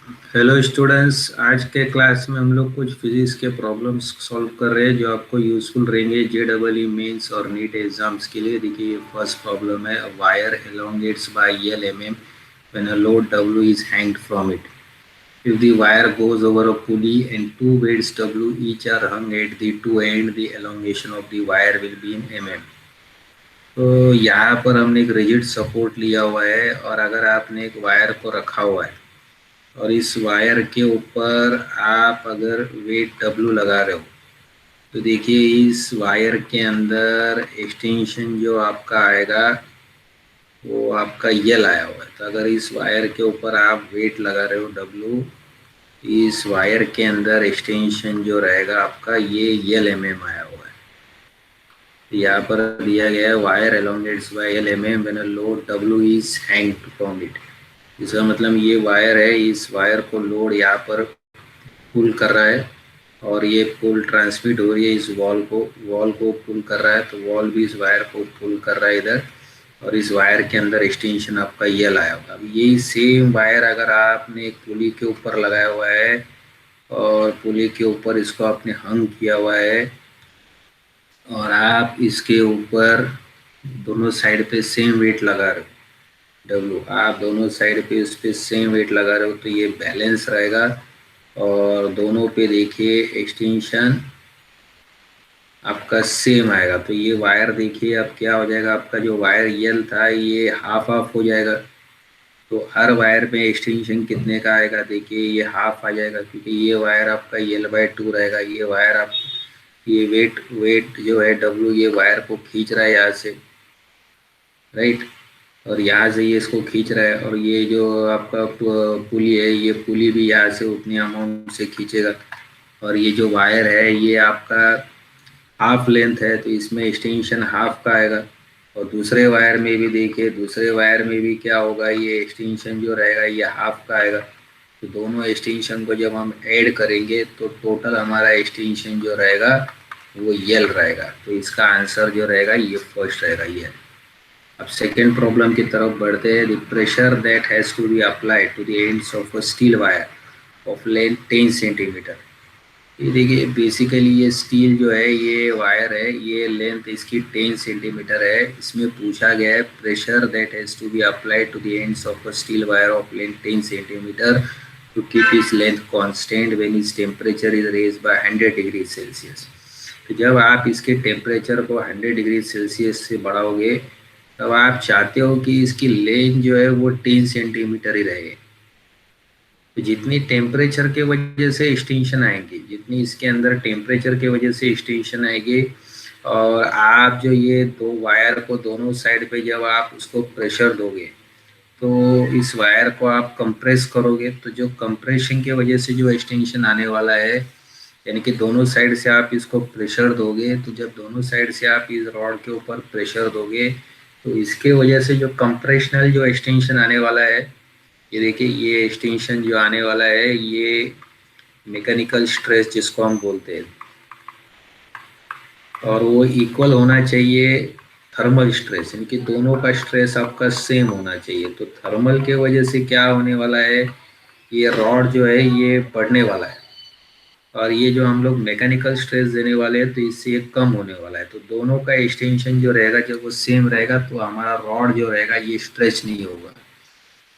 Hello students, आज के class में हम लोग कुछ फिजिक्स के प्रॉब्लम्स सॉल्व कर रहे हैं जो आपको यूजफुल रहेंगे जेडबलई मेंस और नीट एग्जाम्स के लिए। देखिए, फर्स्ट प्रॉब्लम है, wire elongates by L mm when a load W is hanged from it. If the wire goes over a pulley and two weights W each are hung at the two end, the elongation of the wire will be in mm. तो यहाँ पर हमने एक rigid support लिया हुआ है और अगर आपने एक वायर को रखा हुआ है और इस वायर के ऊपर आप अगर वेट डब्लू लगा रहे हो तो देखिए इस वायर के अंदर एक्सटेंशन जो आपका आएगा वो आपका यल आया हुआ है। तो अगर इस वायर के ऊपर आप वेट लगा रहे हो डब्लू, इस वायर के अंदर एक्सटेंशन जो रहेगा आपका ये यल आया हुआ है। तो यहाँ पर दिया गया है wire elongates by L when a load W is hanged from it। इसका मतलब ये वायर है, इस वायर को लोड यहाँ पर पुल कर रहा है और ये पुल ट्रांसमिट हो रही है इस वॉल को पुल कर रहा है, तो वॉल भी इस वायर को पुल कर रहा है इधर, और इस वायर के अंदर एक्सटेंशन आपका ये लाया होगा। अब यही सेम वायर अगर आपने एक पुली के ऊपर लगाया हुआ है और पुली के ऊपर इसको आपने हंग किया हुआ है और आप इसके ऊपर दोनों साइड पे सेम वेट लगा रहे हो डब्लू, आप दोनों साइड पे इस पे सेम वेट लगा रहे हो तो ये बैलेंस रहेगा और दोनों पे देखिए एक्सटेंशन आपका सेम आएगा। तो ये वायर देखिए अब क्या हो जाएगा, आपका जो वायर यल था ये हाफ हाफ हो जाएगा। तो हर वायर में एक्सटेंशन कितने का आएगा, देखिए ये हाफ आ जाएगा क्योंकि ये वायर आपका यल/2 रहेगा। ये वायर आप ये वेट जो है डब्लू ये वायर को खींच रहा है यहाँ से, राइट, और यहाँ से ये इसको खींच रहा है और ये जो आपका पुली है ये पुली भी यहाँ से उतनी अमाउंट से खींचेगा और ये जो वायर है ये आपका हाफ लेंथ है तो इसमें एक्सटेंशन हाफ का आएगा। और दूसरे वायर में भी देखिए, दूसरे वायर में भी क्या होगा, ये एक्सटेंशन जो रहेगा ये हाफ का आएगा। तो दोनों एक्सटेंशन को जब हम ऐड करेंगे तो टोटल हमारा एक्सटेंशन जो रहेगा वो यल रहेगा। तो इसका आंसर जो रहेगा ये फर्स्ट रहेगा ये। अब सेकेंड प्रॉब्लम की तरफ बढ़ते हैं। The pressure that has to be applied to the ends of a steel wire of length 10 centimetre. ये देखिए बेसिकली ये स्टील जो है ये वायर है, ये लेंथ इसकी 10 सेंटीमीटर है। इसमें पूछा गया है pressure that has to be applied to the ends of a steel wire of length 10 centimetre to keep its length constant when its temperature is raise by 100 degree Celsius. तो जब आप इसके टेम्परेचर को 100 डिग्री सेल्सियस से बढ़ाओगे तब आप चाहते हो कि इसकी लेंथ जो है वो 10 सेंटीमीटर ही रहे। तो जितनी टेम्परेचर के वजह से एक्सटेंशन आएंगी, जितनी इसके अंदर टेम्परेचर के वजह से एक्सटेंशन आएगी, और आप जो ये दो वायर को दोनों साइड पे जब आप उसको प्रेशर दोगे तो इस वायर को आप कंप्रेस करोगे, तो जो कंप्रेशन के वजह से जो एक्सटेंशन आने वाला है, यानी कि दोनों साइड से आप इसको प्रेशर दोगे, तो जब दोनों साइड से आप इस रॉड के ऊपर प्रेशर दोगे तो इसके वजह से जो कंप्रेशनल जो एक्सटेंशन आने वाला है, ये देखिए ये एक्सटेंशन जो आने वाला है ये मैकेनिकल स्ट्रेस जिसको हम बोलते हैं, और वो इक्वल होना चाहिए थर्मल स्ट्रेस, यानी कि दोनों का स्ट्रेस आपका सेम होना चाहिए। तो थर्मल के वजह से क्या होने वाला है, ये रॉड जो है ये बढ़ने वाला है और ये जो हम लोग मैकेनिकल स्ट्रेस देने वाले हैं तो इससे ये कम होने वाला है। तो दोनों का एक्सटेंशन जो रहेगा जब वो सेम रहेगा तो हमारा रॉड जो रहेगा ये स्ट्रेच नहीं होगा।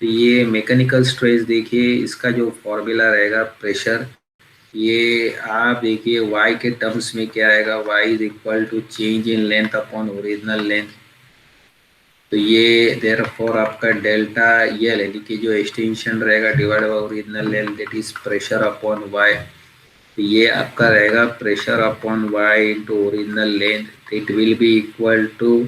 तो ये मैकेनिकल स्ट्रेस देखिए इसका जो फॉर्मूला रहेगा प्रेशर, ये आप देखिए y के टर्म्स में क्या आएगा, y is equal to change in length upon original length. तो ये देयरफॉर आपका डेल्टा यल यानी कि जो एक्सटेंशन रहेगा divide by original length that is pressure upon y। तो ये आपका रहेगा pressure upon y into original length, it will be equal to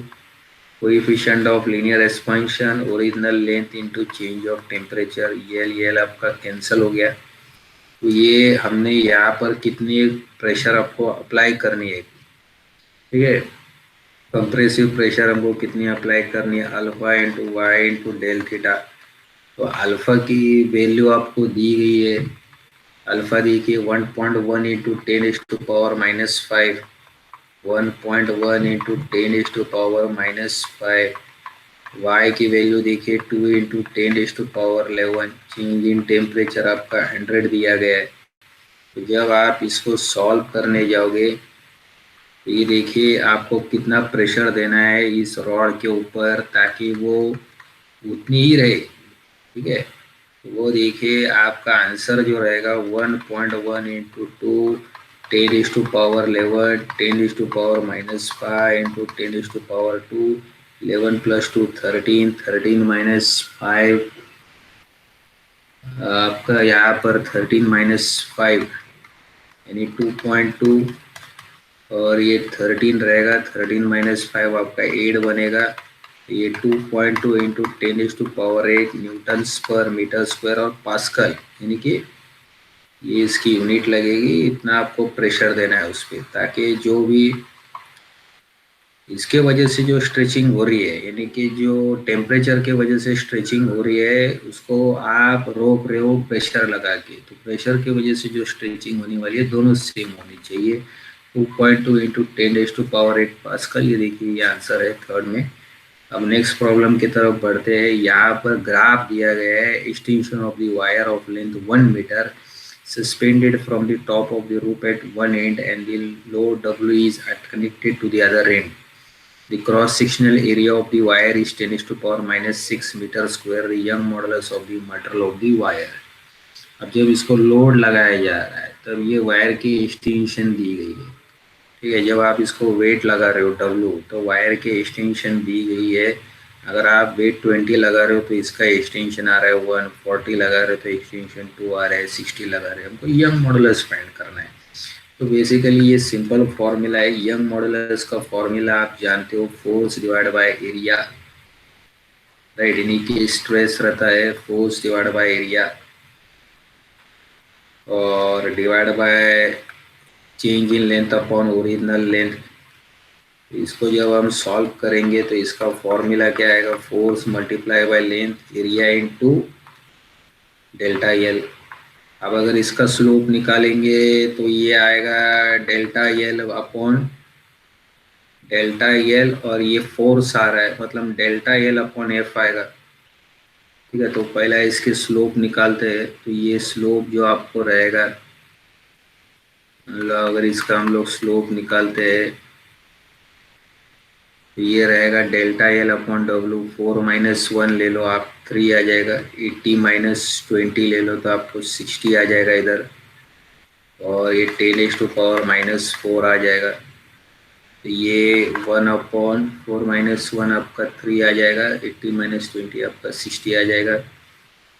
coefficient of linear expansion original length into change of temperature. यल आपका cancel हो गया। तो ये हमने यहाँ पर कितनी प्रेशर आपको अप्लाई करनी है, ठीक है, कंप्रेसिव प्रेशर हमको कितनी अप्लाई करनी है, alpha into Y into del theta. तो अल्फा की वैल्यू आपको दी गई है, अल्फा देखिए 1.1 इंटू 10⁻⁻⁵, 1.1 इंटू 10⁻⁻⁵, y की वैल्यू देखिए 2 × 10⁻11। चेंज इन टेम्परेचर आपका 100 दिया गया है। तो जब आप इसको सॉल्व करने जाओगे तो ये देखिए आपको कितना प्रेशर देना है इस रॉड के ऊपर ताकि वो उतनी ही रहे। ठीक है, तो वो देखिए आपका आंसर जो रहेगा 1.1 × 2 10⁻11 10⁻−5 × 10⁻2 11 + 2 13 13 - 5 आपका यहाँ पर 13 - 5 यानी 2.2 और ये 13 रहेगा। 13 - 5 आपका 8 बनेगा। ये 2.2 × 10⁸ न्यूटन्स पर मीटर स्क्वायर और पास्कल, यानी कि ये इसकी यूनिट लगेगी। इतना आपको प्रेशर देना है उस पर, ताकि जो भी इसके वजह से जो स्ट्रेचिंग हो रही है, यानी कि जो टेम्परेचर के वजह से स्ट्रेचिंग हो रही है, उसको आप रोक रहे हो प्रेशर लगा के। तो प्रेशर की वजह से जो स्ट्रेचिंग होने वाली है दोनों सेम होनी चाहिए। 2.2 × 10⁸ पास्कल, ये देखिए ये आंसर है थर्ड में। अब नेक्स्ट प्रॉब्लम की तरफ बढ़ते हैं। यहाँ पर ग्राफ दिया गया है extension of the wire of length 1 metre suspended from the top of the rope at one end and the load W is connected to the other end. The cross-sectional area of the wire is 10⁻⁻6 meter square. The Young modulus of the material of the wire. अब जब इसको load लगाया जा रहा है तब ये wire की एक्सटेंशन दी गई है। ठीक है, जब आप इसको वेट लगा रहे हो W, तो वायर की एक्सटेंशन दी गई है। अगर आप वेट 20 लगा रहे हो तो इसका एक्सटेंशन आ रहा है 1, 40 लगा रहे हो तो एक्सटेंशन 2 आ रहा है, 60 लगा रहे हैं। हमको यंग मॉडुलस फाइंड करना है। तो बेसिकली ये सिंपल फॉर्मूला है। यंग मॉडुलस का फॉर्मूला आप जानते हो, force divide by area, right. यानी कि स्ट्रेस रहता है फोर्स डिवाइड बाय एरिया और divide by change in length upon original length. इसको जब हम सॉल्व करेंगे तो इसका फॉर्मूला क्या आएगा, force multiply by length area into delta L. अब अगर इसका स्लोप निकालेंगे तो ये आएगा delta L upon delta L, और ये फोर्स आ रहा है मतलब डेल्टा एल अपॉन एफ आएगा। ठीक है, तो पहला इसके स्लोप निकालते हैं। तो ये स्लोप जो आपको रहेगा, अगर इसका हम लोग स्लोप निकालते हैं तो ये रहेगा डेल्टा एल अपॉन डब्ल्यू। 4 - 1 ले लो आप, 3 आ जाएगा। 80 - 20 ले लो तो आपको 60 आ जाएगा इधर, और ये 10⁻⁻4 आ जाएगा। तो ये 1/4 - 1 आपका 3 आ जाएगा। 80 - 20 आपका 60 आ जाएगा।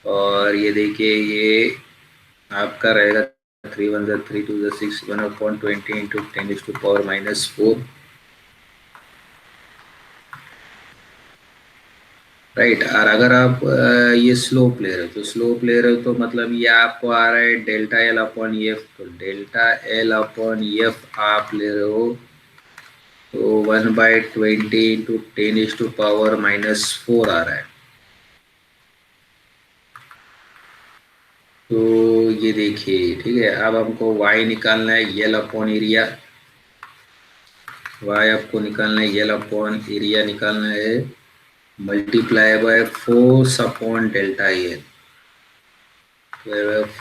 और ये देखिए ये आपका रहेगा 3 1 3 2 6 1/20 × 10⁻⁻4, राइट। और अगर आप ये स्लोप ले रहे हो तो स्लोप ले रहे हो तो मतलब ये आपको आ रहा है डेल्टा एल अपॉन एफ। तो डेल्टा एल अपॉन एफ आप ले रहे हो तो 1/20 × 10⁻⁻4 आ रहा है। तो ये देखिए, ठीक है। अब हमको y निकालना है, एल अपॉन एरिया। y आपको निकालना है, एल अपॉन एरिया निकालना है, multiply by force upon delta L,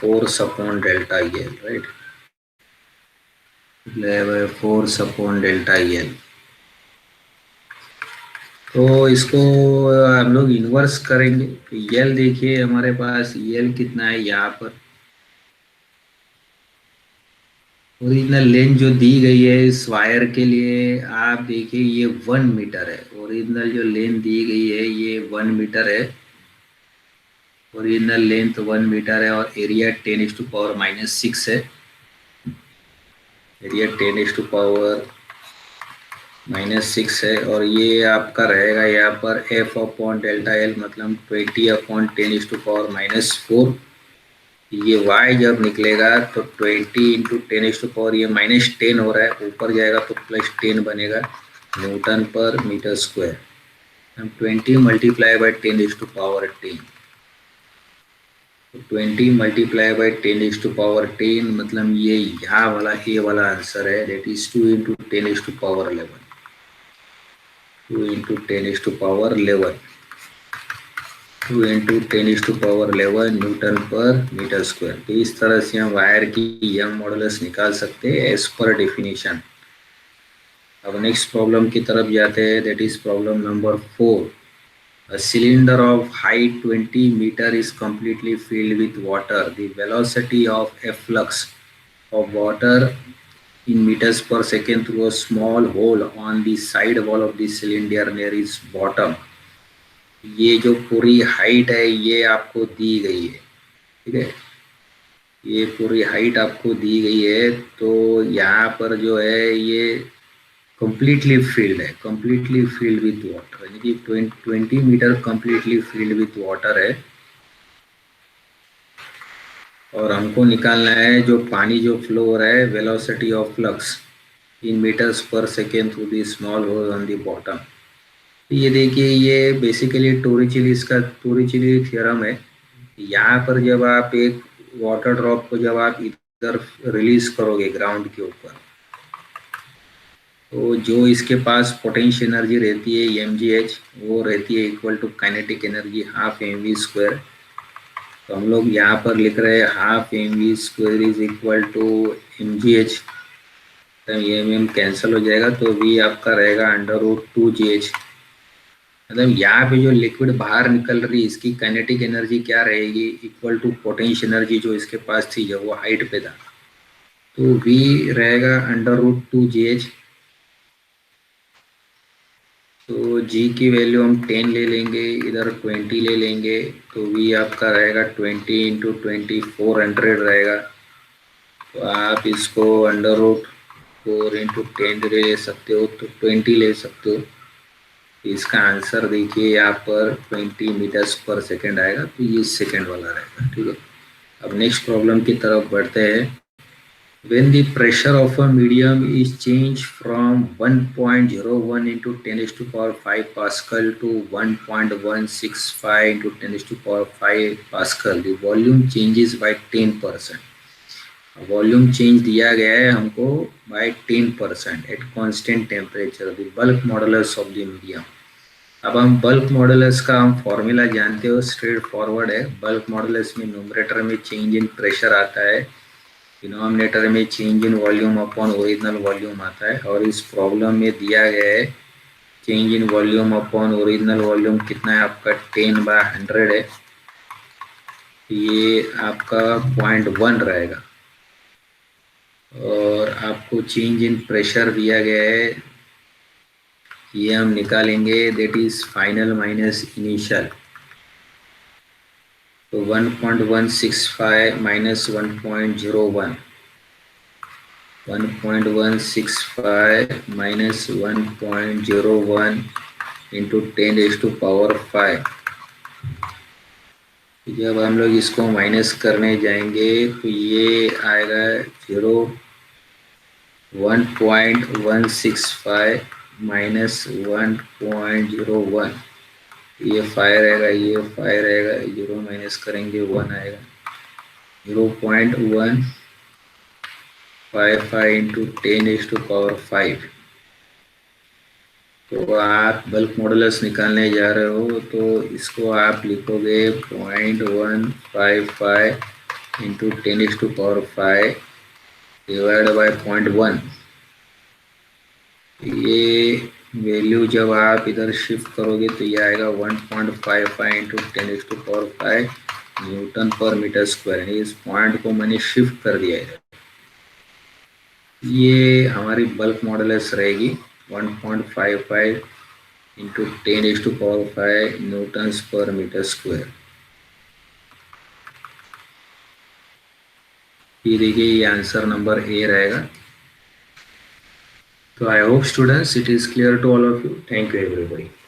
force upon delta L, right. Force upon delta L. तो इसको हम लोग इन्वर्स करेंगे। तो एल देखिए हमारे पास एल कितना है, यहाँ पर ओरिजिनल लेंथ जो दी गई है इस वायर के लिए, आप देखिए ये 1 मीटर है। ओरिजिनल जो लेंथ दी गई है ये 1 मीटर है। ओरिजिनल लेंथ 1 मीटर है और एरिया 10⁻⁻6 है। एरिया 10⁻⁻6 है। और ये आपका रहेगा यहाँ पर एफ अपॉन डेल्टा एल मतलब 20/10⁻⁻4। ये y जब निकलेगा तो 20 × 10⁻, ये -10 हो रहा है, ऊपर जाएगा तो +10 बनेगा न्यूटन पर मीटर स्क्वायर। 20 × 10⁻10, तो 20 × 10⁻10 मतलब ये यहाँ वाला ए वाला आंसर है, दैट इज 2 × 10⁻11। 2 × 10⁻11। 2 इंटू 10⁻11 न्यूटन पर मीटर स्क्वायर। तो इस तरह से हम वायर की यंग मॉडुलस निकाल सकते हैं एज पर डेफिनेशन। अब नेक्स्ट प्रॉब्लम की तरफ जाते हैं, that is problem number 4। A cylinder of height 20 meter is completely filled with water. The velocity of a flux of water in meters per second through a small hole on the side wall of the cylinder near its bottom. ये जो पूरी height है ये आपको दी गई है, ठीक है, ये पूरी हाइट आपको दी गई है। तो यहाँ पर जो है ये completely filled है, completely filled with water, यानी कि 20 metre completely filled with water है। और हमको निकालना है जो पानी जो फ्लो हो रहा है, velocity of flux in metres per second through the small hole on the bottom. ये देखिए ये बेसिकली टोरिचेली थ्योरम है। यहाँ पर जब आप एक वाटर ड्रॉप को जब आप इधर रिलीज करोगे ग्राउंड के ऊपर, तो जो इसके पास पोटेंशियल एनर्जी रहती है mgh, वो रहती है equal to kinetic energy half mv²। तो हम लोग यहाँ पर लिख रहे हैं half mv² is equal to mgh। M cancel हो जाएगा तो v आपका रहेगा √2gh। मतलब यहाँ पे जो लिक्विड बाहर निकल रही है इसकी काइनेटिक एनर्जी क्या रहेगी, इक्वल टू पोटेंशियल एनर्जी जो इसके पास थी जब वो हाइट पे था। तो v रहेगा √2gh। तो g की वैल्यू हम 10 ले लेंगे, इधर 20 ले लेंगे, तो v आपका रहेगा 20 इंटू 20 400 रहेगा। तो आप इसको √4 इंटू 10 ले सकते हो, तो 20 ले सकते हो। इसका आंसर देखिए यहाँ पर 20 मीटर्स पर सेकेंड आएगा, तो ये सेकेंड वाला रहेगा, ठीक है। अब नेक्स्ट प्रॉब्लम की तरफ बढ़ते हैं। When the pressure of a medium is changed from 1.01 into 10⁵ Pascal to 1.165 into 10⁵ Pascal, the volume changes by 10%। Volume change दिया गया है हमको by 10% at constant temperature, the bulk modulus of the medium. अब हम बल्क मॉडुलस का हम formula जानते हो, स्ट्रेट फॉरवर्ड है। बल्क मॉडुलस में न्यूमरेटर में चेंज इन प्रेशर आता है, डिनोमिनेटर में change in volume upon original volume आता है। और इस प्रॉब्लम में दिया गया है change in volume upon original volume कितना है आपका 10/100 है, ये आपका 0.1 रहेगा। और आपको चेंज इन प्रेशर दिया गया है, ये हम निकालेंगे, that is final minus initial. तो 1.165 माइनस 1.01, 1.165 माइनस 1.01 इंटू 10⁵। जब हम लोग इसको माइनस करने जाएंगे तो ये आएगा 1.165 माइनस 1.01, ये 5 रहेगा, ये 5 रहेगा, 0 माइनस करेंगे 1 आएगा। 0.155 इंटू 10⁵। तो आप बल्क मॉडुलस निकालने जा रहे हो तो इसको आप लिखोगे 0.155 इंटू 10⁵ डिवाइड बाय 0.1। ये वैल्यू जब आप इधर शिफ्ट करोगे तो ये आएगा 1.55 इंटू 10⁵ न्यूटन पर मीटर स्क्वायर। इस पॉइंट को मैंने शिफ्ट कर दिया है। ये हमारी बल्क मॉडुलस रहेगी 1.55 इंटू 10⁵ न्यूटन्स पर मीटर स्क्वायर। ये देखिए ये आंसर नंबर ए रहेगा। So I hope students it is clear to all of you. Thank you everybody.